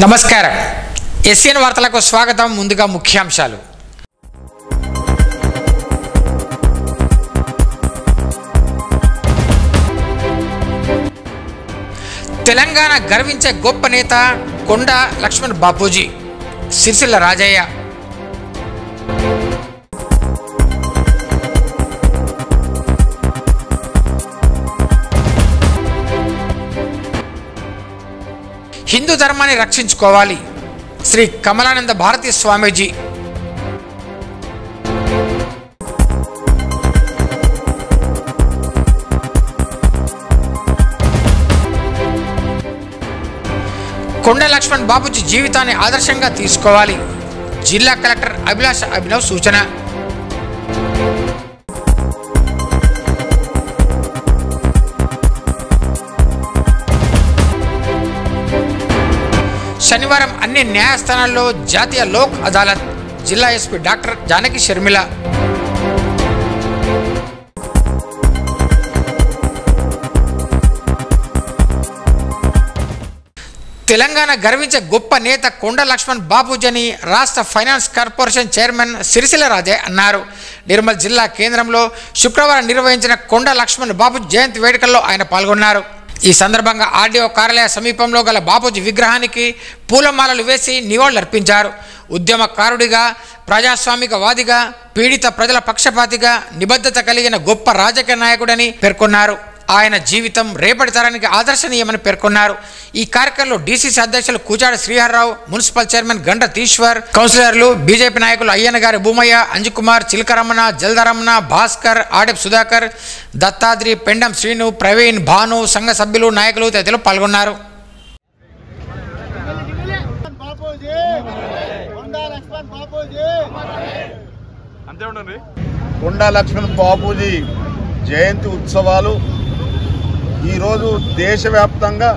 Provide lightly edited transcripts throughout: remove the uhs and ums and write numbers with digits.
నమస్కారం ఎస్ఎన్ వార్తలకు స్వాగతం. ముందుగా ముఖ్యాంశాలు. తెలంగాణ గర్వించే గొప్ప నేత కొండ లక్ష్మణ్ బాపూజీ, సిరిసిల్ల రాజయ్య. హిందూ ధర్మాన్ని రక్షించుకోవాలి, శ్రీ కమలానంద భారతీ స్వామీజీ. కొండ లక్ష్మణ్ బాపూజీ జీవితాన్ని ఆదర్శంగా తీసుకోవాలి, జిల్లా కలెక్టర్ అభిలాష్ అభినవ్ సూచన. శనివారం అన్ని న్యాయస్థానాల్లో జాతీయ లోక్ అదాలత్, జిల్లా ఎస్పీ డాక్టర్ జానకి షర్మిల. తెలంగాణ గర్వించే గొప్ప నేత కొండ లక్ష్మణ్ బాపూజీ అని రాష్ట్ర finance corporation chairman Sircilla Rajaiah అన్నారు. నిర్మల్ జిల్లా కేంద్రంలో శుక్రవారం నిర్వహించిన కొండ లక్ష్మణ్ బాపూజీ జయంతి వేడుకల్లో ఆయన పాల్గొన్నారు. ఈ సందర్భంగా ఆర్డీఓ కార్యాలయ సమీపంలో గల బాపూజీ విగ్రహానికి పూలమాలలు వేసి నివాళులర్పించారు. ఉద్యమకారుడిగా, ప్రజాస్వామికవాదిగా, పీడిత ప్రజల పక్షపాతిగా, నిబద్ధత కలిగిన గొప్ప రాజకీయ నాయకుడని పేర్కొన్నారు. ఆయన జీవితం రేపటి తరానికి ఆదర్శనీయమని పేర్కొన్నారు. ఈ కార్యక్రమంలో డీసీసీ అధ్యక్షులు కూచాడ శ్రీహర్రావు, మున్సిపల్ చైర్మన్ గండ్ర తీశ్వర్, కౌన్సిలర్లు, బీజేపీ నాయకులు అయ్యన్నగారి భూమయ్య, అంజుకుమార్, చిలకరమణ, జల్దరమణ, భాస్కర్, ఆడెప్ సుధాకర్, దత్తాద్రి, పెండం శ్రీను, ప్రవీణ్, భాను, సంఘ సభ్యులు, నాయకులు తదితరులు పాల్గొన్నారు. కొండ లక్ష్మణ్ బాపూజీ జయంతి ఉత్సవాలు ఈరోజు దేశవ్యాప్తంగా,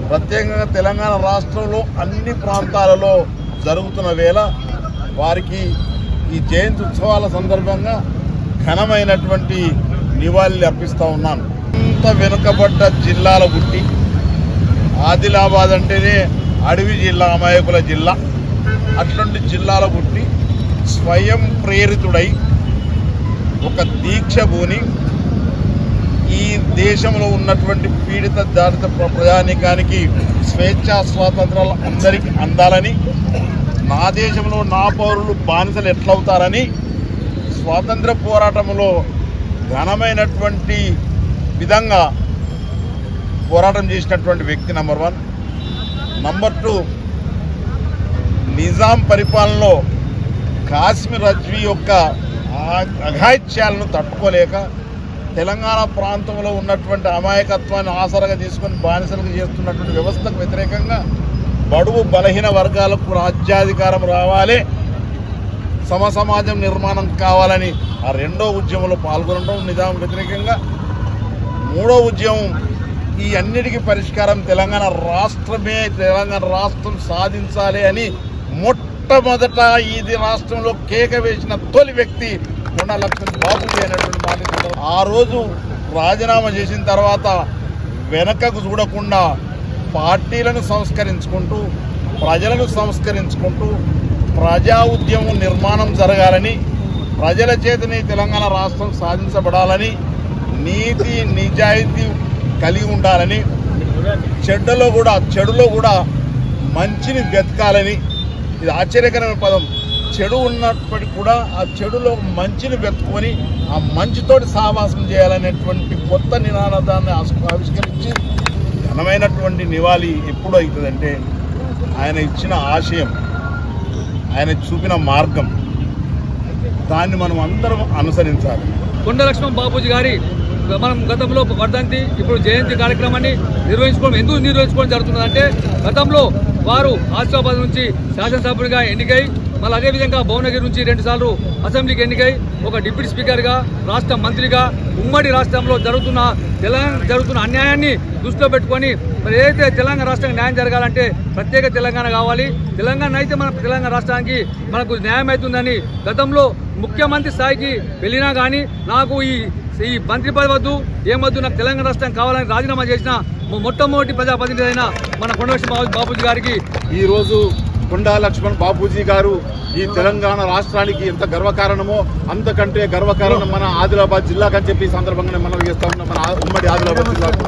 ప్రత్యేకంగా తెలంగాణ రాష్ట్రంలో అన్ని ప్రాంతాలలో జరుగుతున్న వేళ వారికి ఈ జయంతి ఉత్సవాల సందర్భంగా ఘనమైనటువంటి నివాళులు అర్పిస్తూ ఉన్నాను. ఇంత వెనుకబడ్డ జిల్లాల గుట్టి, ఆదిలాబాద్ అంటేనే అడవి జిల్లా, అమాయకుల జిల్లా, అట్లాంటి జిల్లాల గుట్టి స్వయం ప్రేరితుడై ఒక దీక్ష భూని ఈ దేశంలో ఉన్నటువంటి పీడిత దళిత ప్రజానీకానికి స్వేచ్ఛా స్వాతంత్రాలు అందరికీ అందాలని, నా దేశంలో నా పౌరులు బానిసలు ఎట్లవుతారని స్వాతంత్ర పోరాటంలో ఘనమైనటువంటి విధంగా పోరాటం చేసినటువంటి వ్యక్తి నంబర్ 1. నంబర్ 2, నిజాం పరిపాలనలో కాశ్మీర్ రజ్వీ యొక్క అఘాయిత్యాలను తట్టుకోలేక తెలంగాణ ప్రాంతంలో ఉన్నటువంటి అమాయకత్వాన్ని ఆసరగా తీసుకొని బానిసలకు చేస్తున్నటువంటి వ్యవస్థకు వ్యతిరేకంగా బడుగు బలహీన వర్గాలకు రాజ్యాధికారం రావాలి, సమసమాజం నిర్మాణం కావాలని ఆ 2వ ఉద్యమంలో పాల్గొనడం నిజాం వ్యతిరేకంగా. 3వ ఉద్యమం ఈ అన్నిటికీ పరిష్కారం తెలంగాణ రాష్ట్రమే, తెలంగాణ రాష్ట్రం సాధించాలి అని మొట్టమొదట ఇది రాష్ట్రంలో కేక వేసిన తొలి వ్యక్తి కొండ లక్ష్మణ్ బాపూజీ అనేటువంటి మాట. ఆ రోజు రాజీనామా చేసిన తర్వాత వెనకకు చూడకుండా పార్టీలను సంస్కరించుకుంటూ, ప్రజలను సంస్కరించుకుంటూ ప్రజా ఉద్యమం నిర్మాణం జరగాలని, ప్రజల చేతనే తెలంగాణ రాష్ట్రం సాధించబడాలని, నీతి నిజాయితీ కలిగి ఉండాలని, చెడులో కూడా మంచిని వెతకాలని. ఇది ఆశ్చర్యకరమైన పదం. చెడు ఉన్నప్పటికీ కూడా ఆ చెడులో మంచిని వెతుకొని ఆ మంచితోటి సహవాసం చేయాలనేటువంటి కొత్త నినాదాన్ని ఆవిష్కరించి ఘనమైనటువంటి నివాళి ఎప్పుడు అవుతుందంటే ఆయన ఇచ్చిన ఆశయం, ఆయన చూపిన మార్గం, దాన్ని మనం అందరం అనుసరించాలి. కొండ లక్ష్మణ్ బాపూజీ గారి మనం గతంలో వర్ధంతి, ఇప్పుడు జయంతి కార్యక్రమాన్ని ఎందుకు నిర్వహించుకోవడం జరుగుతుందంటే, గతంలో వారు ఆసిఫాబాద్ నుంచి శాసనసభ్యుడిగా ఎన్నికై, మళ్ళీ అదేవిధంగా భువనగిరి నుంచి 2 సార్లు అసెంబ్లీకి ఎన్నికై, ఒక డిప్యూటీ స్పీకర్గా, రాష్ట్ర మంత్రిగా, ఉమ్మడి రాష్ట్రంలో జరుగుతున్న అన్యాయాన్ని దృష్టిలో పెట్టుకొని మరి ఏదైతే తెలంగాణ రాష్ట్రానికి న్యాయం జరగాలంటే ప్రత్యేక తెలంగాణ కావాలి, తెలంగాణ అయితే మన తెలంగాణ రాష్ట్రానికి మనకు న్యాయం అవుతుందని గతంలో ముఖ్యమంత్రి స్థాయికి వెళ్ళినా కానీ నాకు ఈ మంత్రి పదవి వద్దు, ఏమొద్దు, నాకు తెలంగాణ రాష్ట్రం కావాలని రాజీనామా చేసిన మొట్టమొదటి ప్రజాప్రతినిధి అయిన మన కొండ లక్ష్మణ్ బాపూజీ గారికి ఈరోజు కొండా లక్ష్మణ్ బాపూజీ గారు ఈ తెలంగాణ రాష్ట్రానికి ఎంత గర్వకారణమో అంతకంటే గర్వకారణం మన ఆదిలాబాద్ జిల్లాకు అని చెప్పి సందర్భంగానే మనం చేస్తా ఉన్నాం. మన ఉమ్మడి ఆదిలాబాద్ జిల్లాకు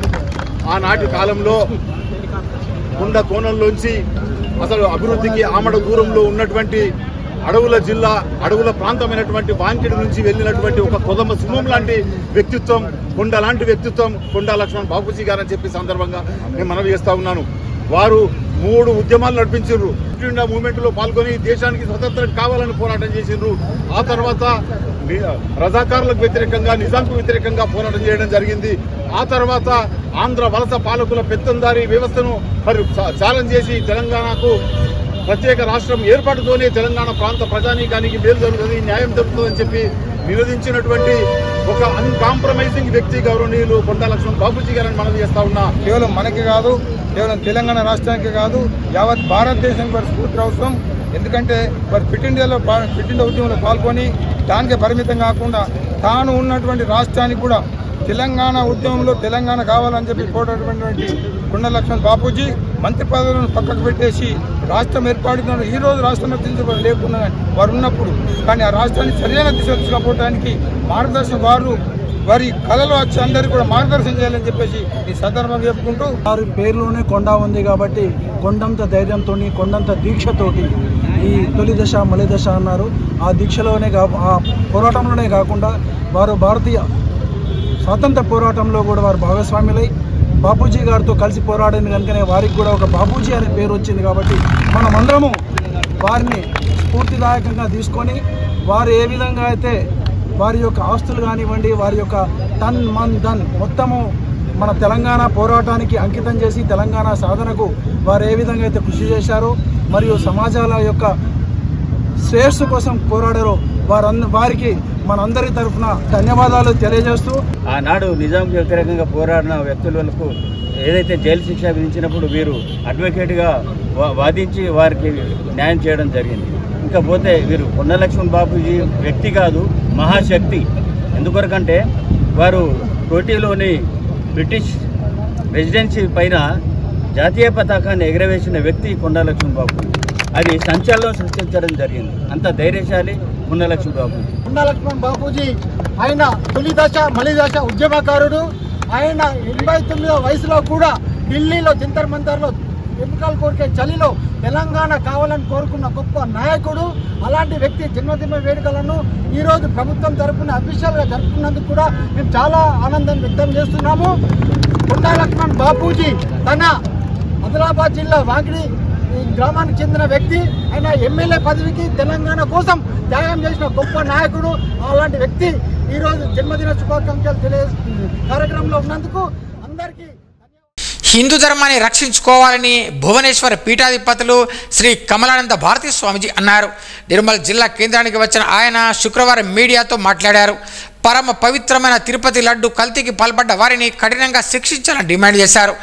ఆనాటి కాలంలో కొండ కోణంలోంచి అసలు అభివృద్ధికి ఆమడ దూరంలో ఉన్నటువంటి అడవుల జిల్లా, అడవుల ప్రాంతమైనటువంటి వాంకిడి నుంచి వెళ్ళినటువంటి ఒక కొదమ సింహం లాంటి వ్యక్తిత్వం, కొండ లాంటి వ్యక్తిత్వం కొండా లక్ష్మణ్ బాపూజీ గారు అని చెప్పి సందర్భంగా నేను మనవి చేస్తా ఉన్నాను. వారు 3 ఉద్యమాలు నడిపించారు. క్విట్ ఇండియా మూవ్మెంట్ లో పాల్గొని దేశానికి స్వతంత్రం కావాలని పోరాటం చేసిండ్రు. ఆ తర్వాత రజాకారులకు వ్యతిరేకంగా, నిజాంకు వ్యతిరేకంగా పోరాటం చేయడం జరిగింది. ఆ తర్వాత ఆంధ్ర వలస పాలకుల పెత్తందారీ వ్యవస్థను ఛాలెంజ్ చేసి తెలంగాణకు ప్రత్యేక రాష్ట్రం ఏర్పాటుతోనే తెలంగాణ ప్రాంత ప్రజానీకానికి మేలు జరుగుతుంది, న్యాయం జరుగుతుందని చెప్పి నిరోధించినటువంటి ఒక అన్కాంప్రమైజింగ్ వ్యక్తి గౌరవనీయులు కొండా లక్ష్మణ్ బాపూజీ గారని మనం చేస్తా ఉన్నా. కేవలం మనకి కాదు, కేవలం తెలంగాణ రాష్ట్రానికి కాదు, యావత్ భారతదేశానికి వారి స్ఫూర్తి అవసరం. ఎందుకంటే వారు ఫిట్ ఇండియా ఉద్యమంలో పాల్గొని దానికే పరిమితం కాకుండా తాను ఉన్నటువంటి రాష్ట్రానికి కూడా తెలంగాణ ఉద్యమంలో తెలంగాణ కావాలని చెప్పి పోరాడినటువంటి కొండా లక్ష్మణ్ బాపూజీ మంత్రి పదవులను పక్కకు పెట్టేసి రాష్ట్రం ఏర్పాటుతున్నారు. ఈ రోజు రాష్ట్రం లేకుండా వారు ఉన్నప్పుడు కానీ ఆ రాష్ట్రాన్ని సరైన దిశలో తీసుకుపోవడానికి మార్గదర్శనం వారి కళలో వచ్చి అందరికీ కూడా మార్గదర్శనం చేయాలని చెప్పేసి ఈ సందర్భంగా చెప్పుకుంటూ, వారి పేరులోనే కొండ ఉంది కాబట్టి కొండంత ధైర్యంతో, కొండంత దీక్షతోటి ఈ తొలి దశ మలి దశ అన్నారు. ఆ దీక్షలోనే ఆ పోరాటంలోనే కాకుండా వారు భారతీయ స్వాతంత్ర పోరాటంలో కూడా వారు భాగస్వాములై బాపూజీ గారితో కలిసి పోరాడిన కనుకనే వారికి కూడా ఒక బాపూజీ అనే పేరు వచ్చింది. కాబట్టి మనమందరము వారిని స్ఫూర్తిదాయకంగా తీసుకొని వారు ఏ విధంగా అయితే వారి యొక్క ఆస్తులు కానివ్వండి, వారి యొక్క తన్ మన్ ధన్ మొత్తము మన తెలంగాణ పోరాటానికి అంకితం చేసి తెలంగాణ సాధనకు వారు ఏ విధంగా అయితే కృషి చేశారో మరియు సమాజాల యొక్క శ్రేయస్సు కోసం పోరాడారో వారికి మనందరి తరఫున ధన్యవాదాలు తెలియజేస్తూ, ఆనాడు నిజాంకి వ్యతిరేకంగా పోరాడిన వ్యక్తులకు ఏదైతే జైలు శిక్ష విధించినప్పుడు వీరు అడ్వకేట్గా వాదించి వారికి న్యాయం చేయడం జరిగింది. ఇంకా పోతే వీరు కొండా లక్ష్మణ్ బాపూజీ వ్యక్తి కాదు, మహాశక్తి. ఎందుకొరకంటే వారు కోటిలోని బ్రిటిష్ రెసిడెన్సీ పైన జాతీయ పతాకాన్ని ఎగరవేసిన వ్యక్తి కొండా లక్ష్మణ్ బాపూజీ. అది సంచలనం సృష్టించడం జరిగింది. అంత ధైర్యశాలి కొండా లక్ష్మణ్ బాపూజీ. కొండా లక్ష్మణ్ బాపూజీ ఆయన తొలి దశ మలి దశ ఉద్యమకారుడు. ఆయన 89వ వయసులో కూడా ఢిల్లీలో జంతర్ మంతర్లో ఎన్నికలు కోరికే చలిలో తెలంగాణ కావాలని కోరుకున్న గొప్ప నాయకుడు. అలాంటి వ్యక్తి జన్మదిన వేడుకలను ఈరోజు ప్రభుత్వం తరఫున అఫీషియల్గా జరుపుకున్నందుకు కూడా మేము చాలా ఆనందం వ్యక్తం చేస్తున్నాము. కొండా లక్ష్మణ్ బాపూజీ తన ఆదిలాబాద్ జిల్లా వాకిడి గ్రామానికి చెందిన వ్యక్తి. ఆయన ఎమ్మెల్యే పదవికి తెలంగాణ కోసం త్యాగం చేసిన గొప్ప నాయకుడు. అలాంటి వ్యక్తి ఈరోజు జన్మదిన శుభాకాంక్షలు కార్యక్రమంలో ఉన్నందుకు అందరికీ హిందూ ధర్మాన్ని రక్షించుకోవాలని భువనేశ్వర పీఠాధిపతులు శ్రీ కమలానంద భారతీ స్వామిజీ అన్నారు. నిర్మల్ జిల్లా కేంద్రానికి వచ్చిన ఆయన శుక్రవారం మీడియాతో మాట్లాడారు. పరమ పవిత్రమైన తిరుపతి లడ్డు కల్తీకి పాల్పడ్డ వారిని కఠినంగా శిక్షించాలని డిమాండ్ చేశారు.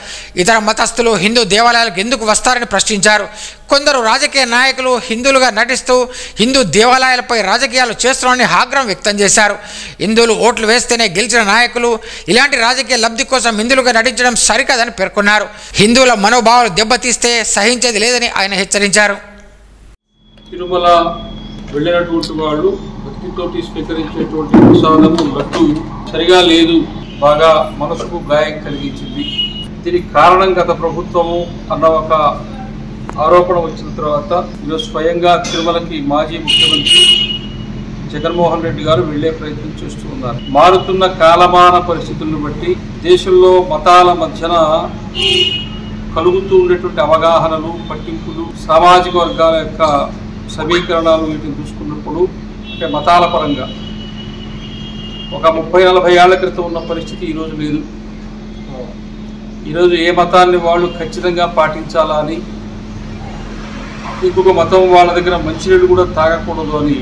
ఇతర మతస్థులు హిందూ దేవాలయాలకు ఎందుకు వస్తారని ప్రశ్నించారు. కొందరు రాజకీయ నాయకులు హిందువులుగా నటిస్తూ హిందూ దేవాలయాలపై రాజకీయాలు చేస్తున్నారని ఆగ్రహం వ్యక్తం చేశారు. హిందువులు ఓట్లు వేస్తేనే గెలిచిన నాయకులు ఇలాంటి రాజకీయ లబ్ధి కోసం హిందువులుగా నటించడం సరికాదని పేర్కొన్నారు. హిందువుల మనోభావాలు దెబ్బతీస్తే సహించేది లేదని ఆయన హెచ్చరించారు. తిరుమల వెళ్ళినటువంటి వాళ్ళు భక్తితోటి స్వీకరించేటువంటి ప్రసాదము లడ్డు సరిగా లేదు, బాగా మనసుకు గాయం కలిగించింది. దీనికి కారణం గత ప్రభుత్వము అన్న ఒక ఆరోపణ వచ్చిన తర్వాత ఈరోజు స్వయంగా తిరుమలకి మాజీ ముఖ్యమంత్రి జగన్మోహన్ రెడ్డి గారు వెళ్లే ప్రయత్నం చేస్తూ ఉన్నారు. మారుతున్న కాలమాన పరిస్థితులను బట్టి దేశంలో మతాల మధ్యన కలుగుతూ ఉండేటువంటి అవగాహనలు, పట్టింపులు, సామాజిక వర్గాల యొక్క సమీకరణాలు వీటిని చూసుకున్నప్పుడు అంటే మతాల పరంగా ఒక 30-40 ఏళ్ల క్రితం ఉన్న పరిస్థితి ఈరోజు లేదు. ఈరోజు ఏ మతాన్ని వాళ్ళు ఖచ్చితంగా పాటించాలా అని, ఇంకొక మతం వాళ్ళ దగ్గర మంచినీళ్ళు కూడా తాగకూడదు అని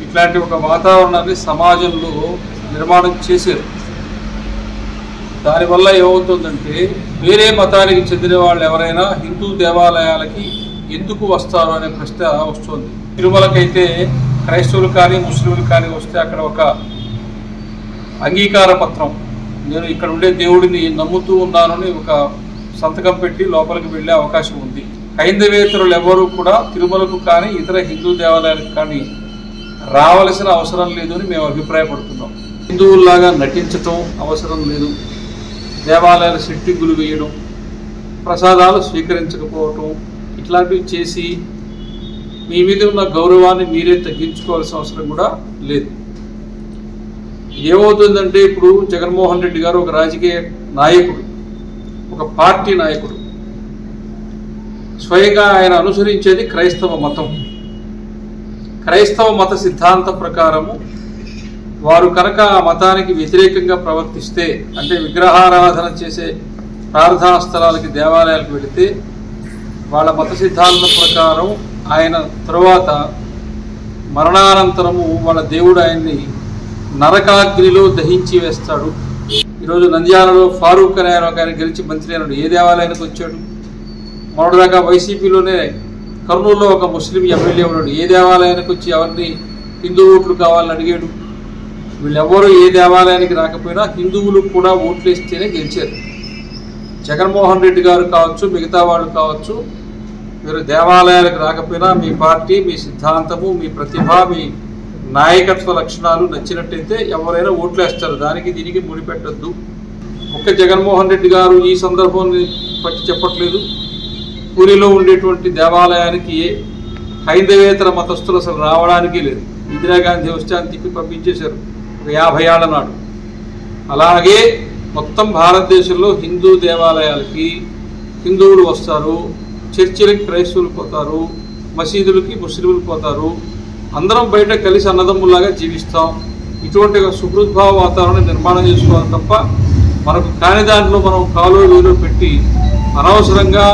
ఇట్లాంటి ఒక వాతావరణాన్ని సమాజంలో నిర్మాణం చేశారు. దానివల్ల ఏమవుతుందంటే వేరే మతానికి చెందిన వాళ్ళు ఎవరైనా హిందూ దేవాలయాలకి ఎందుకు వస్తారు అనే ప్రశ్న వస్తుంది. తిరుమలకైతే క్రైస్తవులు కానీ ముస్లింలు కానీ వస్తే అక్కడ ఒక అంగీకార పత్రం నేను ఇక్కడ ఉండే దేవుడిని నమ్ముతూ ఉన్నానని ఒక సంతకం పెట్టి లోపలికి వెళ్ళే అవకాశం ఉంది. హైందవేతరులు ఎవరు కూడా తిరుమలకు కానీ ఇతర హిందూ దేవాలయాలకు కానీ రావాల్సిన అవసరం లేదు అని మేము అభిప్రాయపడుతున్నాం. హిందువుల్లాగా నటించటం అవసరం లేదు. దేవాలయాల సిట్టింగులు వేయడం, ప్రసాదాలు స్వీకరించకపోవటం ఇట్లాంటివి చేసి మీ మీద ఉన్న గౌరవాన్ని మీరే తగ్గించుకోవాల్సిన అవసరం కూడా లేదు. ఏమవుతుందంటే ఇప్పుడు జగన్మోహన్ రెడ్డి గారు ఒక రాజకీయ నాయకుడు, ఒక పార్టీ నాయకుడు, స్వయంగా ఆయన అనుసరించేది క్రైస్తవ మతం. క్రైస్తవ మత సిద్ధాంత ప్రకారము వారు కనుక ఆ మతానికి వ్యతిరేకంగా ప్రవర్తిస్తే, అంటే విగ్రహారాధన చేసే ప్రార్థనా స్థలాలకి దేవాలయాలకు వెళితే వాళ్ళ మత సిద్ధాంతం ప్రకారం ఆయన తరువాత మరణానంతరము వాళ్ళ దేవుడు ఆయన్ని నరకాగ్నిలో దహించి వేస్తాడు. ఈరోజు నంద్యాలలో ఫారూక్ అనే ఆయన గెలిచి మంత్రి అయినాడు. ఏ దేవాలయానికి వచ్చాడు? మొదటిదాకా వైసీపీలోనే కర్నూలులో ఒక ముస్లిం ఎమ్మెల్యే ఉన్నాడు. ఏ దేవాలయానికి వచ్చి ఎవరిని హిందూ ఓట్లు కావాలని అడిగాడు? వీళ్ళెవ్వరూ ఏ దేవాలయానికి రాకపోయినా హిందువులు కూడా ఓట్లు వేస్తేనే గెలిచారు. జగన్మోహన్ రెడ్డి గారు కావచ్చు, మిగతా వాళ్ళు కావచ్చు, మీరు దేవాలయాలకు రాకపోయినా మీ పార్టీ, మీ సిద్ధాంతము, మీ ప్రతిభ, మీ నాయకత్వ లక్షణాలు నచ్చినట్టయితే ఎవరైనా ఓట్లు వేస్తారు. దానికి దీనికి ముడిపెట్టద్దు. ఒక్క జగన్మోహన్ రెడ్డి గారు ఈ సందర్భాన్ని పట్టి చెప్పట్లేదు. పూరిలో ఉండేటువంటి దేవాలయానికి హైందవేతర మతస్థులు అసలు రావడానికి లేదు. ఇందిరాగాంధీ వస్తే తిప్పి పంపించేశారు ఒక 50 ఏళ్ల నాడు. అలాగే మొత్తం భారతదేశంలో హిందూ దేవాలయాలకి హిందువులు వస్తారు, చర్చిలకి క్రైస్తవులు పోతారు, మసీదులకి ముస్లింలు పోతారు. అందరం బయట కలిసి అన్నదమ్ములాగా జీవిస్తాం. ఇటువంటి ఒక సుహృద్భావ వాతావరణం నిర్మాణం చేసుకోవాలి తప్ప మనకు కాని దాంట్లో మనం కాలో వేలో పెట్టి అనవసరంగా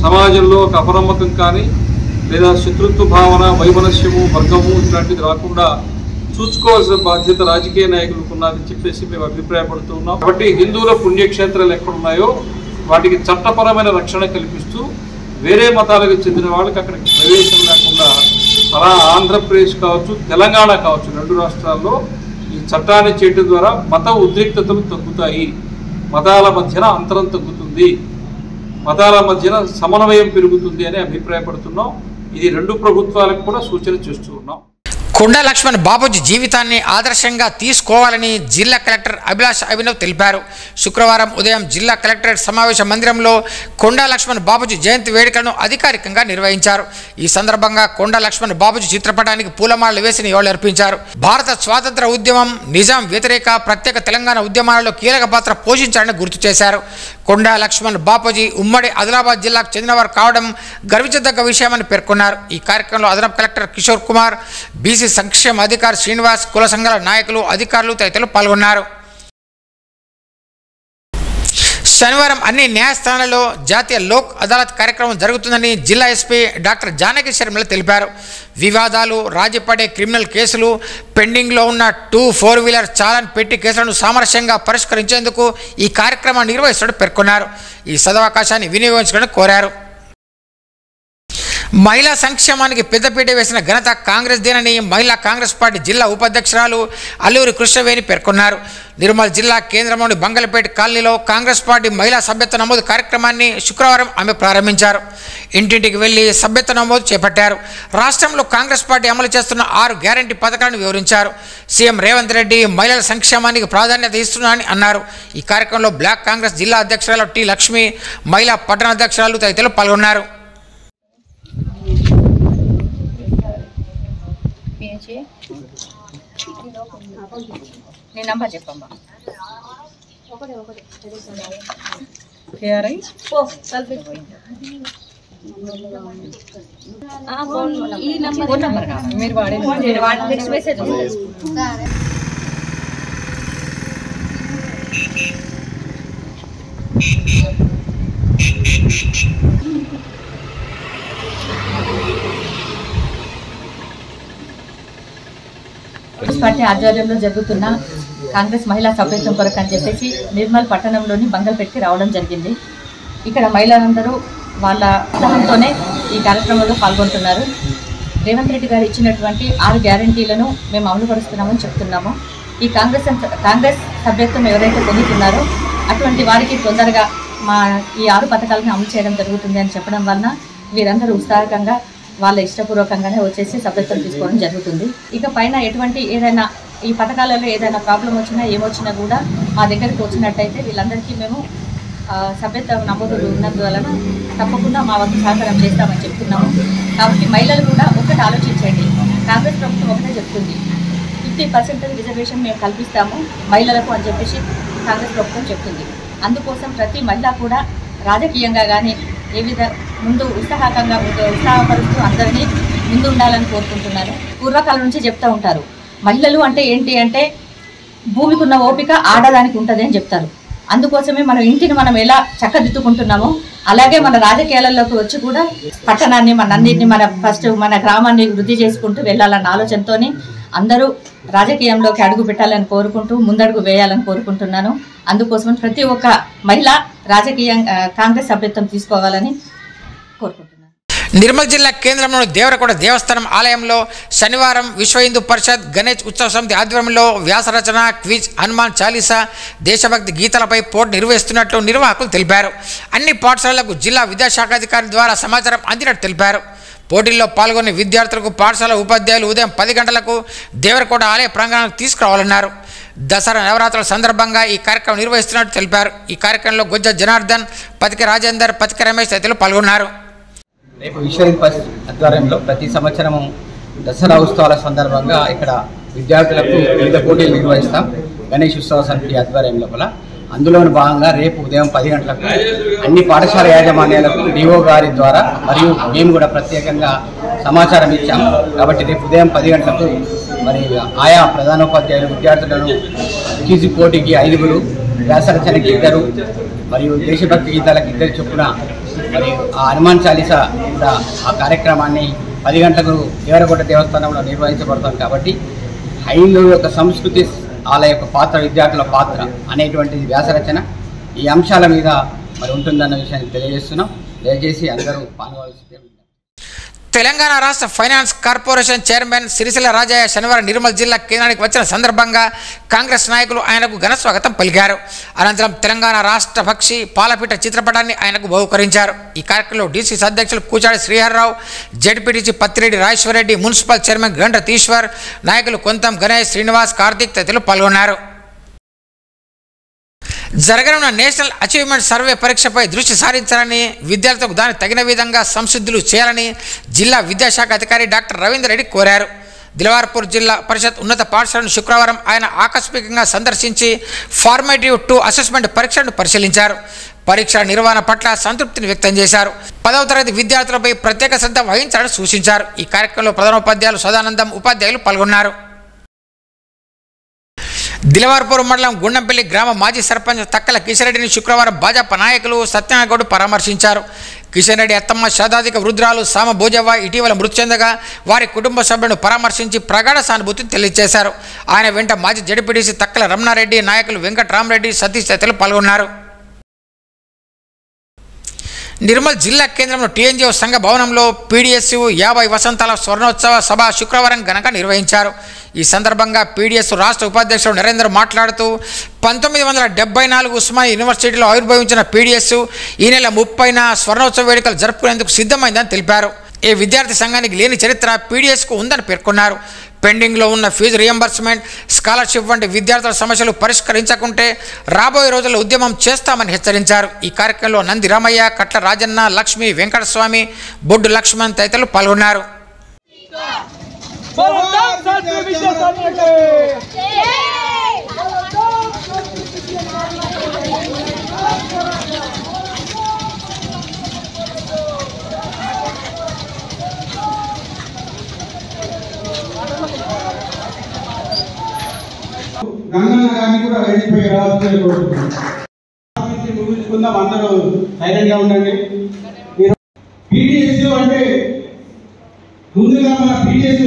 సమాజంలో ఒక అపనమ్మకం కానీ లేదా శత్రుత్వ భావన, వైమనస్యము, వర్గము ఇట్లాంటిది రాకుండా చూసుకోవాల్సిన బాధ్యత రాజకీయ నాయకులకు ఉన్నదని చెప్పేసి మేము అభిప్రాయపడుతూ ఉన్నాం. కాబట్టి హిందువుల పుణ్యక్షేత్రాలు ఎక్కడున్నాయో వాటికి చట్టపరమైన రక్షణ కల్పిస్తూ వేరే మతాలకు చెందిన వాళ్ళకి అక్కడికి ప్రవేశం లేకుండా అలా ఆంధ్రప్రదేశ్ కావచ్చు, తెలంగాణ కావచ్చు, 2 రాష్ట్రాల్లో ఈ చట్టాన్ని చేయడం ద్వారా మత ఉద్రిక్తతలు తగ్గుతాయి, మతాల మధ్యన అంతరం తగ్గుతుంది, మతాల మధ్యన సమన్వయం పెరుగుతుంది అని అభిప్రాయపడుతున్నాం. ఇది 2 ప్రభుత్వాలకు కూడా సూచన చేస్తూ ఉన్నాం. కొండ లక్ష్మణ్ బాపూజీ జీవితాన్ని ఆదర్శంగా తీసుకోవాలని జిల్లా కలెక్టర్ అభిలాష్ అభినవ్ తెలిపారు. శుక్రవారం ఉదయం జిల్లా కలెక్టరేట్ సమావేశ మందిరంలో కొండ లక్ష్మణ్ బాపూజీ జయంతి వేడుకలను అధికారికంగా నిర్వహించారు. ఈ సందర్భంగా కొండ లక్ష్మణ్ బాపూజీ చిత్రపటానికి పూలమాలలు వేసి నివాళులర్పించారు. భారత స్వాతంత్ర ఉద్యమం, నిజాం వ్యతిరేక ప్రత్యేక తెలంగాణ ఉద్యమాలలో కీలక పాత్ర పోషించారని గుర్తు చేశారు. కొండ లక్ష్మణ్ బాపూజీ ఉమ్మడి ఆదిలాబాద్ జిల్లాకు చెందినవారు కావడం గర్వించదగ్గ విషయమని పేర్కొన్నారు. ఈ కార్యక్రమంలో అదనపు కలెక్టర్ కిషోర్ కుమార్, బీసీ సంక్షేమ అధికారి శ్రీనివాస్, కుల సంఘాల నాయకులు, అధికారులు తదితరులు పాల్గొన్నారు. శనివారం అన్ని న్యాయస్థానాలలో జాతీయ లోక్ అదాలత్ కార్యక్రమం జరుగుతుందని జిల్లా ఎస్పీ డాక్టర్ జానకి శర్మిల తెలిపారు. వివాదాలు, రాజీపడే క్రిమినల్ కేసులు, పెండింగ్లో ఉన్న 2 4-వీలర్ చాలాన్ పెట్టి కేసులను సామరస్యంగా పరిష్కరించేందుకు ఈ కార్యక్రమాన్ని నిర్వహిస్తున్నట్టు పేర్కొన్నారు. ఈ సదవకాశాన్ని వినియోగించాలని కోరారు. మహిళా సంక్షేమానికి పెద్దపీట వేసిన ఘనత కాంగ్రెస్ దేనని మహిళా కాంగ్రెస్ పార్టీ జిల్లా ఉపాధ్యక్షురాలు అల్లూరి కృష్ణవేణి పేర్కొన్నారు. నిర్మల్ జిల్లా కేంద్రంలోని బంగళపేట కాలనీలో కాంగ్రెస్ పార్టీ మహిళా సభ్యత్వ నమోదు కార్యక్రమాన్ని శుక్రవారం ఆమె ప్రారంభించారు. ఇంటింటికి వెళ్లి సభ్యత్వ నమోదు చేపట్టారు. రాష్ట్రంలో కాంగ్రెస్ పార్టీ అమలు చేస్తున్న 6 గ్యారంటీ పథకాలను వివరించారు. సీఎం రేవంత్ రెడ్డి మహిళల సంక్షేమానికి ప్రాధాన్యత ఇస్తున్నారని అన్నారు. ఈ కార్యక్రమంలో బ్లాక్ కాంగ్రెస్ జిల్లా అధ్యక్షురాలు టి లక్ష్మి, మహిళా పట్టణ అధ్యక్షురాలు తదితరులు పాల్గొన్నారు. నీ నంబర్ చెప్పమ్మా. ఈ నంబర్ మీరు వాడే టెక్స్ట్ మెసేజ్ కాంగ్రెస్ పార్టీ ఆధ్వర్యంలో జరుగుతున్న కాంగ్రెస్ మహిళా సభ్యత్వం కొరకు అని చెప్పేసి నిర్మల్ పట్టణంలోని బంగల్పేటకి రావడం జరిగింది. ఇక్కడ మహిళలందరూ వాళ్ళ ఉత్సాహంతోనే ఈ కార్యక్రమంలో పాల్గొంటున్నారు. రేవంత్ రెడ్డి గారు ఇచ్చినటువంటి 6 గ్యారంటీలను మేము అమలుపరుస్తున్నామని చెప్తున్నాము. ఈ కాంగ్రెస్ సభ్యత్వం ఎవరైతే పొందుతున్నారో అటువంటి వారికి తొందరగా ఈ 6 పథకాలను అమలు చేయడం జరుగుతుంది అని చెప్పడం వలన వీరందరూ ఉత్సాహంగా వాళ్ళ ఇష్టపూర్వకంగానే వచ్చేసి సభ్యత్వం తీసుకోవడం జరుగుతుంది. ఇక పైన ఎటువంటి ఏదైనా ఈ పథకాలలో ఏదైనా ప్రాబ్లం వచ్చినా ఏమొచ్చినా కూడా మా దగ్గరికి వచ్చినట్టయితే వీళ్ళందరికీ మేము సభ్యత్వం నమోదు ఉన్నందువలన తప్పకుండా మా వంతు సహకారం చేస్తామని చెప్తున్నాము. కాబట్టి మహిళలు కూడా ఒకటి ఆలోచించండి. కాంగ్రెస్ ప్రభుత్వం ఒకటే చెప్తుంది 50% రిజర్వేషన్ మేము కల్పిస్తాము మహిళలకు అని చెప్పేసి కాంగ్రెస్ ప్రభుత్వం చెప్తుంది. అందుకోసం ప్రతి మహిళ కూడా రాజకీయంగా కానీ ముందు ఉత్సాహపరుస్తూ అందరినీ ముందు ఉండాలని కోరుకుంటున్నాను. పూర్వకాలం నుంచి చెప్తూ ఉంటారు మహిళలు అంటే ఏంటి అంటే భూమికి ఉన్న ఓపిక ఆడదానికి ఉంటుంది అని చెప్తారు. అందుకోసమే మనం ఇంటిని మనం ఎలా చక్కదిద్దుకుంటున్నామో అలాగే మన రాజకీయాలలోకి వచ్చి కూడా పట్టణాన్ని ఫస్ట్ మన గ్రామాన్ని వృద్ధి చేసుకుంటూ వెళ్ళాలన్న ఆలోచనతోని అందరూ రాజకీయంలోకి అడుగు పెట్టాలని కోరుకుంటూ ముందడుగు వేయాలని కోరుకుంటున్నాను. అందుకోసం ప్రతి ఒక్క మహిళ కాంగ్రెస్ సభ్యత్వం తీసుకోవాలని కోరుకుంటున్నాను. నిర్మల్ జిల్లా కేంద్రంలోని దేవరకొండ దేవస్థానం ఆలయంలో శనివారం విశ్వ హిందూ పరిషత్ గణేష్ ఉత్సవ సమితి ఆధ్వర్యంలో వ్యాసరచన, క్విజ్, హనుమాన్ చాలీసా, దేశభక్తి గీతాలపై పోటీ నిర్వహిస్తున్నట్లు నిర్వాహకులు తెలిపారు. అన్ని పాఠశాలలకు జిల్లా విద్యాశాఖాధికారి ద్వారా సమాచారం అందినట్టు తెలిపారు. పోటీల్లో పాల్గొనే విద్యార్థులకు పాఠశాల ఉపాధ్యాయులు ఉదయం 10 గంటలకు దేవరకొండ ఆలయ ప్రాంగణానికి తీసుకురావాలన్నారు. దసరా నవరాత్రుల సందర్భంగా ఈ కార్యక్రమం నిర్వహిస్తున్నట్టు తెలిపారు. ఈ కార్యక్రమంలో గుజ్జ జనార్దన్, పతిక రాజేందర్, పతిక రమేష్ తదితరులు పాల్గొన్నారు. రేపు విశ్వ హిందూ పరిషత్ ఆధ్వర్యంలో ప్రతి సంవత్సరము దసరా ఉత్సవాల సందర్భంగా ఇక్కడ విద్యార్థులకు వివిధ పోటీలు నిర్వహిస్తాం. గణేష్ ఉత్సవ సమితి ఆధ్వర్యం లోపల అందులోని భాగంగా రేపు ఉదయం 10 గంటలకు అన్ని పాఠశాల యాజమాన్యాలకు డిఓ గారి ద్వారా మరియు మేము కూడా ప్రత్యేకంగా సమాచారం ఇచ్చాము. కాబట్టి రేపు ఉదయం 10 గంటలకు మరి ఆయా ప్రధానోపాధ్యాయులు విద్యార్థులను క్విజ్ పోటీకి 5, వ్యాసరచనకి 2 మరియు దేశభక్తి గీతాలకు 2 చొప్పున మరియు ఆ హనుమాన్ చాలీసా కూడా ఆ కార్యక్రమాన్ని 10 గంటలకు దేవరకొండ దేవస్థానంలో నిర్వహించబడుతుంది. కాబట్టి హైందవ యొక్క సంస్కృతి వాళ్ళ యొక్క పాత్ర, విద్యార్థుల పాత్ర అనేటువంటిది వ్యాసరచన ఈ అంశాల మీద మరి ఉంటుందన్న విషయాన్ని తెలియజేస్తున్నాం. దయచేసి అందరూ పాల్గొనాల్సిందే. తెలంగాణ రాష్ట్ర finance corporation chairman Sircilla Rajaiah శనివారం నిర్మల్ జిల్లా కేంద్రానికి వచ్చిన సందర్భంగా కాంగ్రెస్ నాయకులు ఆయనకు ఘన స్వాగతం పలికారు. అనంతరం తెలంగాణ రాష్ట్ర పక్షి పాలపీట చిత్రపటాన్ని ఆయనకు బహుకరించారు. ఈ కార్యక్రమంలో డీసీసీ అధ్యక్షులు Kuchadi Sriharrao, ZPTC Pattireddy Rajeshwarreddy, municipal chairman Gandra Teeshwar, నాయకులు కొంతం గణేష్, శ్రీనివాస్, కార్తీక్ తదితరులు పాల్గొన్నారు. జరగనున్న నేషనల్ అచీవ్మెంట్ సర్వే పరీక్షపై దృష్టి సారించాలని, విద్యార్థులకు దానికి తగిన విధంగా సంసిద్ధులు చేయాలని జిల్లా విద్యాశాఖ అధికారి డాక్టర్ రవీందర్ రెడ్డి కోరారు. దిల్వార్పూర్ జిల్లా పరిషత్ ఉన్నత పాఠశాలను శుక్రవారం ఆయన ఆకస్మికంగా సందర్శించి ఫార్మేటివ్ 2 అసెస్మెంట్ పరీక్షలను పరిశీలించారు. పరీక్షల నిర్వహణ పట్ల సంతృప్తిని వ్యక్తం చేశారు. 10వ తరగతి విద్యార్థులపై ప్రత్యేక శ్రద్ధ వహించాలని సూచించారు. ఈ కార్యక్రమంలో ప్రధానోపాధ్యాయులు సదానందం, ఉపాధ్యాయులు పాల్గొన్నారు. దిలవార్పూర్ మండలం గుండంపల్లి గ్రామ మాజీ సర్పంచ్ తక్కల కిషన్ రెడ్డిని శుక్రవారం భాజపా నాయకులు సత్యనారాయణ పరామర్శించారు. కిషన్ రెడ్డి అత్తమ్మ శతాధిక వృద్ధురాలు సామ భోజవ్వ ఇటీవల మృతి చెందగా వారి కుటుంబ సభ్యులను పరామర్శించి ప్రగాఢ సానుభూతిని తెలియజేశారు. ఆయన వెంట మాజీ జడ్పీటీసీ తక్కల రమణారెడ్డి, నాయకులు వెంకటరామరెడ్డి, సతీష్ తదితరులు పాల్గొన్నారు. నిర్మల్ జిల్లా కేంద్రంలో టీఎన్జిఓ సంఘ భవనంలో పీడిఎస్యు 50 వసంతాల స్వర్ణోత్సవ సభ శుక్రవారం ఘనంగా నిర్వహించారు. ఈ సందర్భంగా పీడిఎస్ రాష్ట్ర ఉపాధ్యక్షుడు నరేందర్ మాట్లాడుతూ 1974 ఉస్మానియా యూనివర్సిటీలో ఆవిర్భవించిన పీడిఎస్ ఈ నెల 30న స్వర్ణోత్సవ వేడుకలు జరుపుకునేందుకు సిద్ధమైందని తెలిపారు. ఏ విద్యార్థి సంఘానికి లేని చరిత్ర పీడిఎస్కు ఉందని పేర్కొన్నారు. పెండింగ్లో ఉన్న ఫీజు రియంబర్స్మెంట్, స్కాలర్షిప్ వంటి విద్యార్థుల సమస్యలు పరిష్కరించకుంటే రాబోయే రోజుల్లో ఉద్యమం చేస్తామని హెచ్చరించారు. ఈ కార్యక్రమంలో నంది రామయ్య, కట్ల రాజన్న, లక్ష్మి, వెంకటస్వామి, బొడ్డు లక్ష్మణ్ తదితరులు పాల్గొన్నారు. గంగన్న గారిని కూడా రెడీపై రావాల్సింది కోరుతున్నాం. ముగించుకుందాం, అందరూ సైలెంట్ గా ఉండండి. పీడిఎస్ అంటే ముందుగా మన పీడిఎస్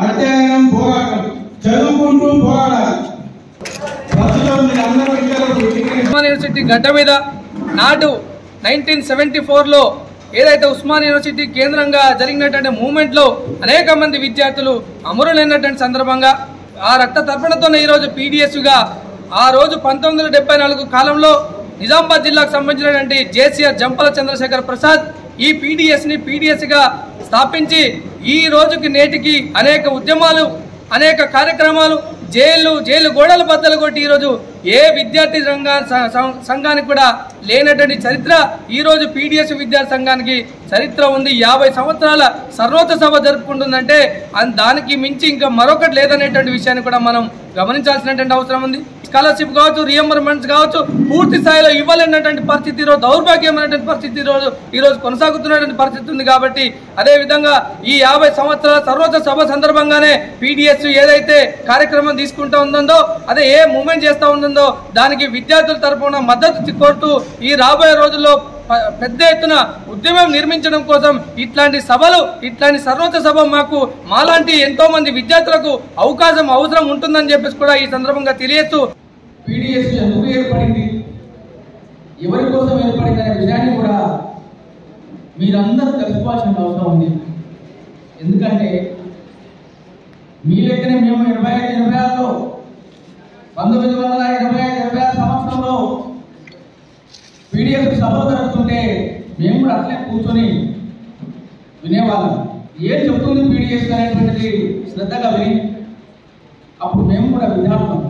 అధ్యయనం, పోరాటం, చదువుకుంటూ పోరాడాలి. ప్రస్తుతం ఉస్మానియా యూనివర్సిటీ గడ్డ మీద నాడు 1974లో ఏదైతే ఉస్మానియా యూనివర్సిటీ కేంద్రంగా జరిగినటువంటి మూవ్మెంట్లో అనేక మంది విద్యార్థులు అమరులైనటువంటి సందర్భంగా ఆ రక్త తర్పణతోనే ఈరోజు పీడిఎస్గా ఆ రోజు 1974 కాలంలో నిజామాబాద్ జిల్లాకు సంబంధించినటువంటి జేసీఆర్ జంపల చంద్రశేఖర్ ప్రసాద్ ఈ పీడిఎస్గా స్థాపించి ఈ రోజుకి నేటికి అనేక ఉద్యమాలు అనేక కార్యక్రమాలు జైలు గోడల బద్దలు కొట్టి ఈరోజు ఏ విద్యార్థి సంఘానికి కూడా లేనటువంటి చరిత్ర ఈరోజు పీడిఎస్ విద్యార్థి సంఘానికి చరిత్ర ఉంది. 50 సంవత్సరాల సర్వోచ్చ సభ జరుపుకుంటుందంటే దానికి మించి ఇంకా మరొకటి లేదనేటువంటి విషయాన్ని కూడా మనం గమనించాల్సినటువంటి అవసరం ఉంది. స్కాలర్షిప్ కావచ్చు, రియంబర్మెంట్స్ కావచ్చు, పూర్తి స్థాయిలో ఇవ్వలేనటువంటి పరిస్థితి ఈరోజు దౌర్భాగ్యమైనటువంటి పరిస్థితి ఈరోజు కొనసాగుతున్నటువంటి పరిస్థితి ఉంది. కాబట్టి అదేవిధంగా ఈ 50 సంవత్సరాల సర్వోచ్చ సభ సందర్భంగానే పీడిఎస్ ఏదైతే కార్యక్రమం తీసుకుంటూ ఉందో అదే ఏ మూవ్మెంట్ చేస్తూ ఉందో దానికి విద్యార్థుల తరపున మద్దతు కోరుతూ ఈ రాబోయే రోజుల్లో పెద్ద ఎత్తున ఉద్యమం నిర్మించడం కోసం ఇట్లాంటి సర్వోచ్చ సభ మాలాంటి ఎంతో మంది విద్యార్థులకు అవసరం ఉంటుందని చెప్పేసి కూడా ఈ సందర్భంగా తెలియజేస్తూ పీడిఎస్ ఎందుకు ఏర్పడింది, ఎవరి కోసం ఏర్పడింది అనే విషయాన్ని కూడా మీరందరూ తెలుసుకోవాల్సిన అవసరం ఉంది. ఎందుకంటే మీ లెక్కనే మేము 85-86లో 1985-86 సంవత్సరంలో పీడిఎఫ్ సభలు జరుగుతుంటే మేము కూడా అట్లే కూర్చొని వినేవాళ్ళం. ఏం చెప్తుంది పీడిఎఫ్ అనేటువంటిది శ్రద్ధగా విని అప్పుడు మేము కూడా విద్యార్థులం.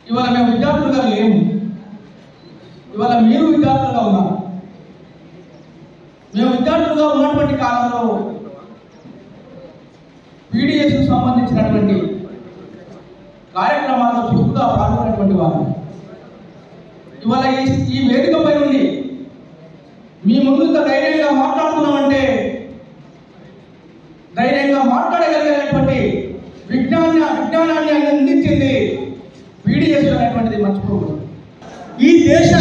ఇవాళ మేము విద్యార్థులుగా లేము, ఇవాళ మీరు విద్యార్థులుగా ఉన్నారు. మేము విద్యార్థులుగా ఉన్నటువంటి కాలంలో పీడిఎఫ్ సంబంధించినటువంటి కార్యక్రమాల్లో చురుకుగా పాల్గొనేటువంటి వారు ఇవాళ ఈ వేదికపై నుండి మీ ముందు ధైర్యంగా మాట్లాడుతున్నామంటే ధైర్యంగా మాట్లాడగలిగేటువంటి విజ్ఞానాన్ని అందించింది పీడిఎస్ అనేటువంటిది మర్చిపోకూడదు. ఈ దేశ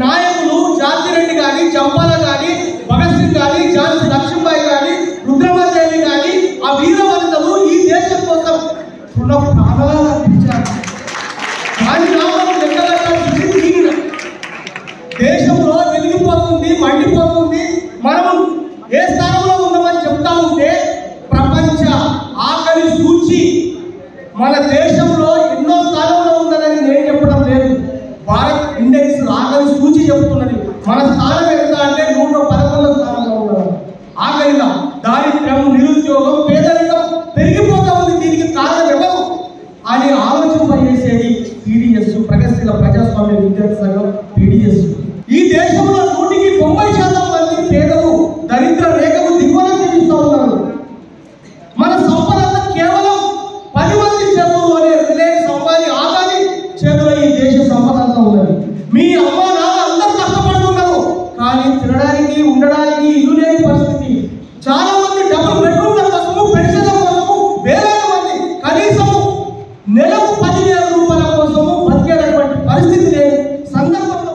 నాయకులు జాతిరెడ్డి కానీ, చంపాల కానీ, భగత్ సింగ్ కానీ, ఝాన్సీ లక్ష్మీబాయి కానీ, రుద్రమాదేవి కానీ ఆ వీర వనితలు ఈ దేశం కోసం ప్రాణాలు అర్పించారు. దాని నామం లెక్కలెక్కాల్సింది దేశంలో వెలిగిపోతుంది, మండిపోతుంది. మనం ఏ స్థానంలో ఉన్నామని చెప్తా ఉంటే ప్రపంచ ఆకలి సూచి మన దేశంలో ఎన్నో స్థానంలో ఉందని నేను చెప్పడం లేదు. భారత్ ఇండెక్స్ ఆకలి సూచి చెబుతున్నది. మన స్థానం ఎంత అంటే 111వ స్థానంలో ఉన్నాం. ఆకలిగా దారిద్ర్యం, నిరుద్యోగం, పేదరికం పెరిగిపోతా ఉంది. దీనికి కారణం ఎవరు అని ఆలోచింపజేసేది పీడిఎస్, ప్రగతిశీల ప్రజాస్వామ్య విద్యార్థి సంఘం పీడిఎస్. ఈ దేశంలో 90% మంది పేదలు దరిద్ర రేఖకు దిగువన జీవిస్తూ ఉన్నారు. మన సంపద కేవలం 10 మంది చేతుల్లోనే, రిలయన్స్, అంబానీ, ఆదాని చేతుల్లో ఈ దేశ సంపద అంతా ఉన్నది. మీ అమ్మ నాన్న అందరూ కష్టపడుతున్నారు, కానీ తినడానికి ఉండడానికి ఇల్లు లేని పరిస్థితి. చాలా మంది డబుల్ బెడ్రూమ్ల కోసము, పెన్షన్ల కోసము వేలాది మంది కనీసం నెలకు 10,000 రూపాయల కోసము బతికేటటువంటి పరిస్థితి లేని సందర్భంలో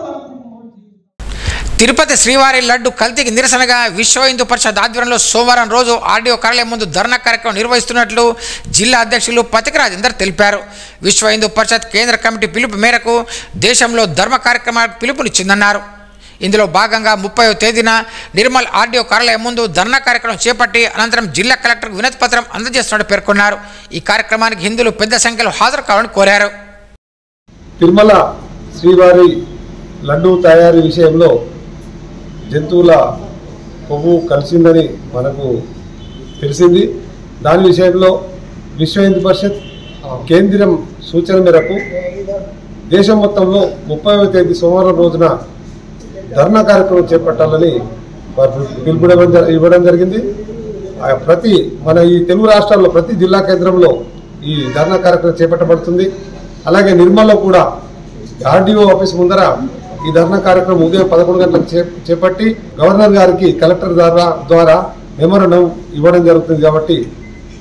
తిరుపతి శ్రీవారి లడ్డు కల్తీకి నిరసనగా విశ్వ హిందూ పరిషత్ ఆధ్వర్యంలో సోమవారం రోజు ఆర్డీఓ కార్యాలయం ముందు ధర్నా కార్యక్రమం నిర్వహిస్తున్నట్లు జిల్లా అధ్యక్షులు పతిక రాజేందర్ తెలిపారు. విశ్వ హిందూ పరిషత్ కేంద్ర కమిటీ పిలుపు మేరకు దేశంలో ధర్మ కార్యక్రమాలకు పిలుపునిచ్చిందన్నారు. ఇందులో భాగంగా 30వ తేదీన నిర్మల్ ఆర్డీఓ కార్యాలయం ముందు ధర్నా కార్యక్రమం చేపట్టి అనంతరం జిల్లా కలెక్టర్కు వినతి పత్రం అందజేస్తున్నట్టు పేర్కొన్నారు. ఈ కార్యక్రమానికి హిందువులు పెద్ద సంఖ్యలో హాజరు కావాలని కోరారు. తిరుమల శ్రీవారి లడ్డు తయారీ విషయంలో జంతువుల కొవ్వు కలిసిందని మనకు తెలిసింది. దాని విషయంలో విశ్వ హిందూ పరిషత్ కేంద్రం సూచన మేరకు దేశం మొత్తంలో 30వ తేదీ సోమవారం రోజున ధర్నా కార్యక్రమం చేపట్టాలని పిలుపు ఇవ్వడం జరిగింది. మన ఈ తెలుగు రాష్ట్రాల్లో ప్రతి జిల్లా కేంద్రంలో ఈ ధర్నా కార్యక్రమం చేపట్టబడుతుంది. అలాగే నిర్మల్లో కూడా ఆర్డీఓ ఆఫీస్ ముందర ఈ ధర్నా కార్యక్రమం ఉదయం 11 గంటలకు చేపట్టి గవర్నర్ గారికి కలెక్టర్ ద్వారా మెమోరండం ఇవ్వడం జరుగుతుంది. కాబట్టి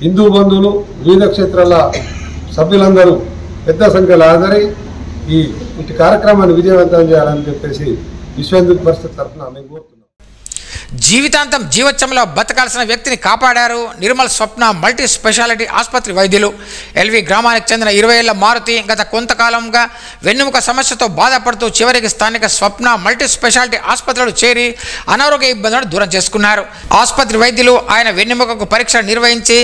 హిందూ బంధువులు, వివిధ క్షేత్రాల సభ్యులందరూ పెద్ద సంఖ్యలో హాజరై ఇటు కార్యక్రమాన్ని విజయవంతం చేయాలని చెప్పేసి విశ్వ హిందూ పరిషత్ తరఫున మేము కోరుతున్నాం. జీవితాంతం జీవోత్సవంలో బతకాల్సిన వ్యక్తిని కాపాడారు నిర్మల్ స్వప్న మల్టీ స్పెషాలిటీ ఆసుపత్రి వైద్యులు. ఎల్వి గ్రామానికి చెందిన 20 ఏళ్ల మారుతి గత కొంతకాలంగా వెన్నెముక సమస్యతో బాధపడుతూ చివరికి స్థానిక స్వప్న మల్టీ స్పెషాలిటీ ఆసుపత్రిలో చేరి అనారోగ్య ఇబ్బందులను దూరం చేసుకున్నారు. ఆసుపత్రి వైద్యులు ఆయన వెన్నెముకకు పరీక్ష నిర్వహించి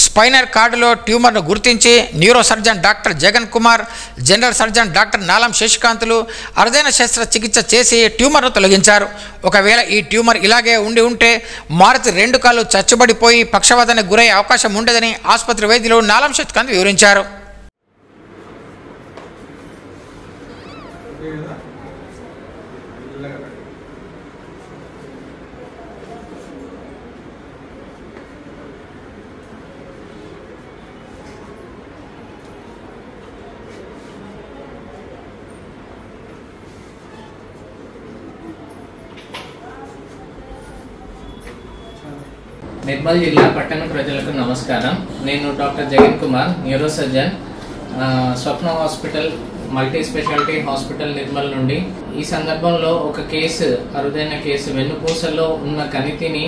స్పైనర్ కార్డులో ట్యూమర్ను గుర్తించి neuro surgeon doctor Jagan Kumar, general surgeon doctor Nalam శశికాంతులు అరుదైన శస్త్రచికిత్స చేసి ట్యూమర్ను తొలగించారు. ఒకవేళ ఈ ట్యూమర్ ఇలాగే ఉంటే మారుతి 2 కాళ్ళు చచ్చుబడిపోయి పక్షవాతానికి గురయ్యే అవకాశం ఉండదని ఆసుపత్రి వైద్యులు నాలం శశికాంత్ వివరించారు. నిర్మల్ జిల్లా పట్టణ ప్రజలకు నమస్కారం. నేను doctor Jagan Kumar, neuro surgeon, Swapna hospital multi speciality hospital Nirmal నుండి. ఈ సందర్భంలో ఒక కేసు, అరుదైన కేసు, వెన్నుపూసలో ఉన్న కణితిని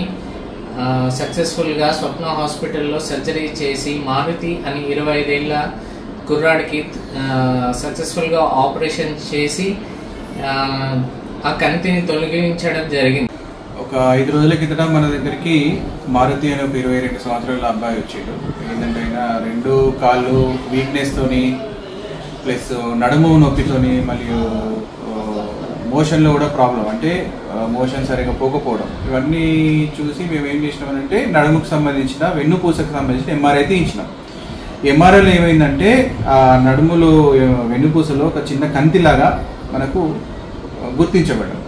సక్సెస్ఫుల్గా స్వప్న హాస్పిటల్లో సర్జరీ చేసి మారుతి అని 25 ఏళ్ల కుర్రాడికి సక్సెస్ఫుల్గా ఆపరేషన్ చేసి ఆ కణితిని తొలగించడం జరిగింది. ఒక 5 రోజుల కిందట మన దగ్గరికి మారుతి అనే ఒక 22 సంవత్సరాల అబ్బాయి వచ్చాడు. ఏంటంటే ఆయన 2 కాళ్ళు వీక్నెస్తోని ప్లస్ నడుము నొప్పితోని మరియు మోషన్లో కూడా ప్రాబ్లం, అంటే మోషన్ సరిగా పోకపోవడం, ఇవన్నీ చూసి మేము ఏం చేసినామంటే నడుముకు సంబంధించిన వెన్నుపూసకు సంబంధించిన ఎంఆర్ఐ తీయించినాం. ఎంఆర్ఐలో ఏమైందంటే ఆ నడుములో వెన్నుపూసలో ఒక చిన్న కంతిలాగా మనకు గుర్తించబడ్డం.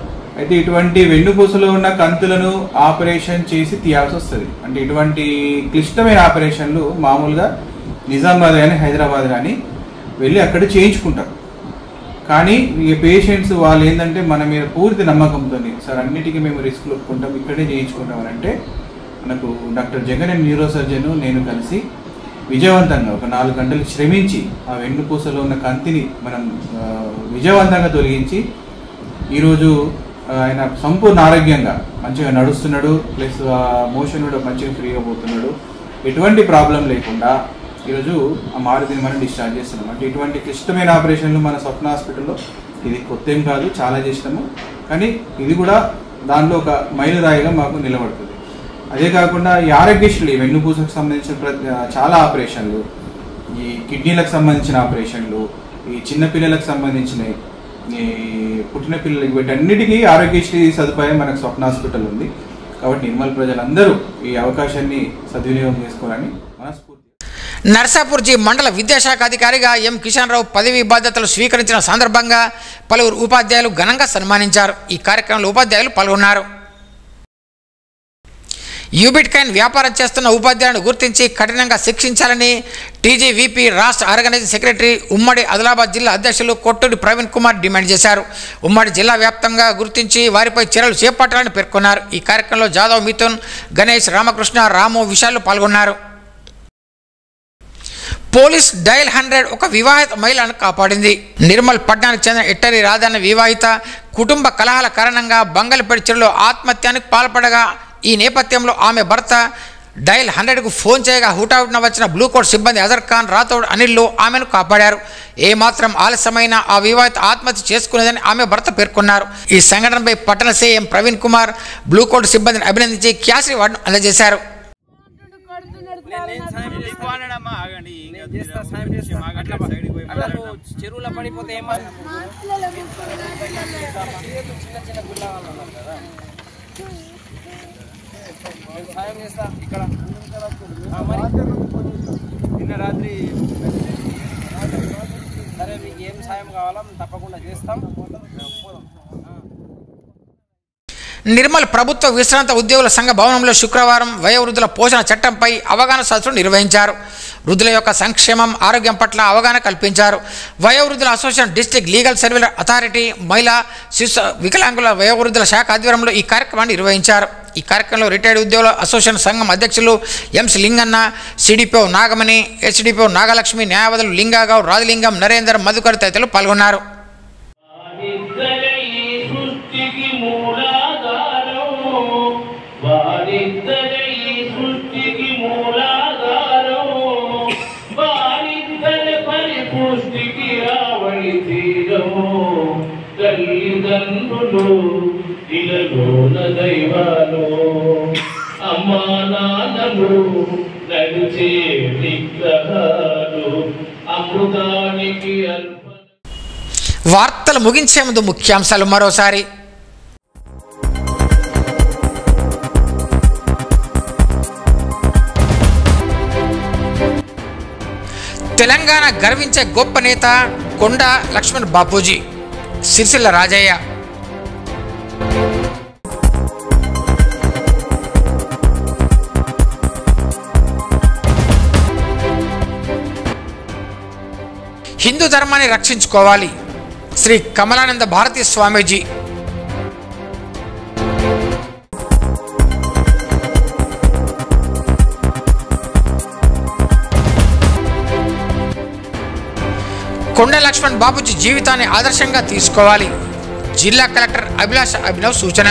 అయితే ఇటువంటి వెన్నుపూసలో ఉన్న కంతులను ఆపరేషన్ చేసి తీయాల్సి వస్తుంది. అంటే ఇటువంటి క్లిష్టమైన ఆపరేషన్లు మామూలుగా నిజామాబాద్ కానీ హైదరాబాద్ కానీ వెళ్ళి అక్కడ చేయించుకుంటారు. కానీ ఈ పేషెంట్స్ వాళ్ళు ఏంటంటే మన మీద పూర్తి నమ్మకంతో సార్ అన్నిటికీ మేము రిస్క్ ఒప్పుకుంటాం, ఇక్కడే చేయించుకుంటాం అని అంటే మనకు doctor Jagan and neuro surgeon నేను కలిసి విజయవంతంగా ఒక 4 గంటలు శ్రమించి ఆ వెన్నుపూసలో ఉన్న కంతిని మనం విజయవంతంగా తొలగించి ఈరోజు ఆయన సంపూర్ణ ఆరోగ్యంగా మంచిగా నడుస్తున్నాడు. ప్లస్ మోషన్ కూడా మంచిగా ఫ్రీగా పోతున్నాడు. ఎటువంటి ప్రాబ్లం లేకుండా ఈరోజు ఆ మారుతిని మనం డిశ్చార్జ్ చేస్తున్నాం. అంటే ఇటువంటి క్లిష్టమైన ఆపరేషన్లు మన స్వప్న హాస్పిటల్లో ఇది కొత్త ఏం కాదు, చాలా చేసినాము. కానీ ఇది కూడా దానిలో ఒక మైలురాయిగా మాకు నిలబడుతుంది. అదే కాకుండా ఈ ఆరోగ్యశ్రీ వెన్నుపూసకు సంబంధించిన చాలా ఆపరేషన్లు, ఈ కిడ్నీలకు సంబంధించిన ఆపరేషన్లు, ఈ చిన్నపిల్లలకు సంబంధించినవి, ఈ పుట్టిన పిల్లలకి వీటన్నిటికీ ఆరోగ్యశ్రీ సదుపాయం మనకు స్వప్న హాస్పిటల్ ఉంది. కాబట్టి నిర్మల్ ప్రజలందరూ ఈ అవకాశాన్ని సద్వినియోగం చేసుకోవాలని మనస్ఫూర్తి. నర్సాపూర్ జీ మండల విద్యాశాఖ అధికారిగా ఎం కిషన్ రావు పదవీ బాధ్యతలు స్వీకరించిన సందర్భంగా పలువురు ఉపాధ్యాయులు ఘనంగా సన్మానించారు. ఈ కార్యక్రమంలో ఉపాధ్యాయులు పాల్గొన్నారు. యూబిట్కాయిన్ వ్యాపారం చేస్తున్న ఉపాధ్యాయులను గుర్తించి కఠినంగా శిక్షించాలని టీజీవీపీ రాష్ట్ర ఆర్గనైజింగ్ సెక్రటరీ ఉమ్మడి ఆదిలాబాద్ జిల్లా అధ్యక్షులు కొట్టూరి ప్రవీణ్ కుమార్ డిమాండ్ చేశారు. ఉమ్మడి జిల్లా వ్యాప్తంగా గుర్తించి వారిపై చర్యలు చేపట్టాలని పేర్కొన్నారు. ఈ కార్యక్రమంలో జాదవ్ మిథున్, గణేష్, రామకృష్ణ, రాము, విశాల్ పాల్గొన్నారు. పోలీస్ డయల్ 100 ఒక వివాహిత మహిళను కాపాడింది. నిర్మల్ పట్టణానికి చెందిన ఎట్టరి రాధన్న వివాహిత కుటుంబ కలహాల కారణంగా బంగళపేట చెరువులో ఆత్మహత్యానికి పాల్పడగా ఈ నేపథ్యంలో ఆమె భర్త డయల్ 100కు ఫోన్ చేయగా హుటాహుటిన వచ్చిన బ్లూ కోట్ సిబ్బంది అజర్ ఖాన్, రాథోడ్, అనిల్లు ఆమెను కాపాడారు. ఏమాత్రం ఆలస్యమైన ఆ వివాహిత ఆత్మహత్య చేసుకునేదని ఆమె భర్త పేర్కొన్నారు. ఈ సంఘటనపై పట్టణ CM Praveen Kumar blue coat సిబ్బందిని అభినందించి క్యాష్ రివార్డును అందజేశారు. చెరువులో పడిపోతే సాయం చేస్తా ఇక్కడ నిన్న రాత్రి. సరే మీకు ఏం సాయం కావాలో తప్పకుండా చేస్తాం. నిర్మల్ ప్రభుత్వ విశ్రాంత ఉద్యోగుల సంఘ భవనంలో శుక్రవారం వయోవృద్ధుల పోషణ చట్టంపై అవగాహన సదస్సును నిర్వహించారు. వృద్ధుల యొక్క సంక్షేమం, ఆరోగ్యం పట్ల అవగాహన కల్పించారు. వయోవృద్ధుల association, district legal service authority, మహిళా శిశు వికలాంగుల వయోవృద్ధుల శాఖ ఆధ్వర్యంలో ఈ కార్యక్రమాన్ని నిర్వహించారు. ఈ కార్యక్రమంలో రిటైర్డ్ ఉద్యోగుల అసోసియేషన్ సంఘం అధ్యక్షులు MC Linganna, CDPO Nagamani, SDPO Nagalakshmi, న్యాయవాదులు లింగాగౌడ్, రాజలింగం, నరేందర్, మధుకర్ తదితరులు పాల్గొన్నారు. కన్నులు ఇలలోన దైవాలు అమ్మా నాన్నలు నడిచే విగ్రహాలు అమృతానికి వార్తలు ముగించే ముందు ముఖ్యాంశాలు మరోసారి. తెలంగాణ గర్వించే గొప్ప నేత కొండ లక్ష్మణ్ బాపూజీ, సిరిసిల్ల రాజయ్య. హిందూ ధర్మాన్ని రక్షించుకోవాలి, శ్రీ కమలానంద భారతీ స్వామీజీ. కొండ లక్ష్మణ్ బాపూజీ జీవితాన్ని ఆదర్శంగా తీసుకోవాలి, జిల్లా కలెక్టర్ అభిలాష్ అభినవ్ సూచన.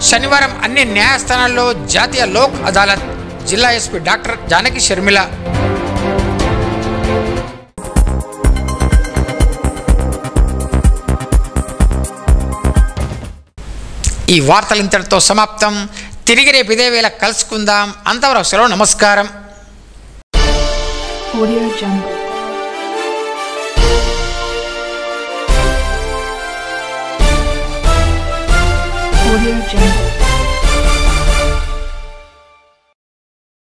శనివారం అన్ని న్యాయస్థానాల్లో జాతీయ లోక్ అదాలత్, జిల్లా ఎస్పీ డాక్టర్ జానకి షర్మిల. ఈ వార్తలు ఇంతటితో సమాప్తం. తిరిగి రేపు ఇదే వేళ కలుసుకుందాం. అంతవరకు సెలవు. నమస్కారం. Audio Jungle.